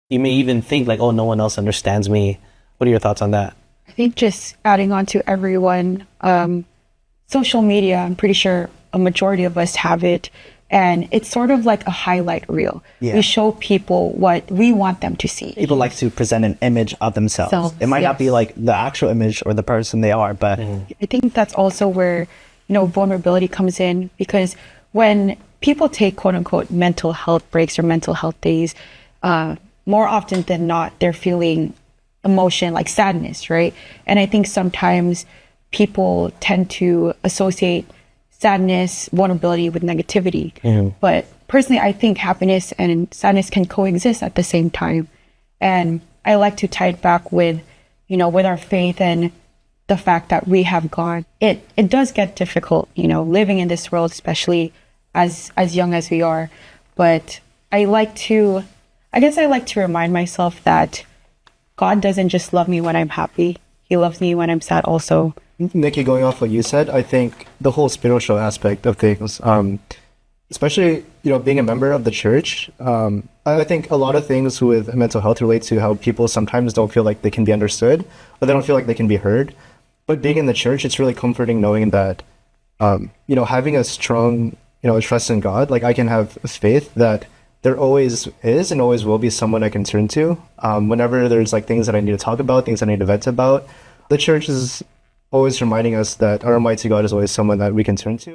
You may even think like, oh, no one else understands me. What are your thoughts on that? I think just adding on to everyone, social media, I'm pretty sure a majority of us have it. And it's sort of like a highlight reel. Yeah. We show people what we want them to see. People like to present an image of themselves. It might not be Yes. like the actual image or the person they are, but I think that's also where, vulnerability comes in, because when people take quote unquote mental health breaks or mental health days, more often than not, they're feeling emotion like sadness, right? And I think sometimes people tend to associate sadness, vulnerability with negativity. But personally, I think happiness and sadness can coexist at the same time. And I like to tie it back with, with our faith and the fact that we have God. It does get difficult, living in this world, especially as young as we are. But I like to remind myself that God doesn't just love me when I'm happy. He loves me when I'm sad also. Nikki, going off what you said, I think the whole spiritual aspect of things, especially, being a member of the church, I think a lot of things with mental health relate to how people sometimes don't feel like they can be understood, or they don't feel like they can be heard. But being in the church, it's really comforting knowing that, having a strong, trust in God, like I can have faith that there always is and always will be someone I can turn to. Whenever there's like things that I need to talk about, things I need to vent about, the church is always reminding us that our Almighty God is always someone that we can turn to.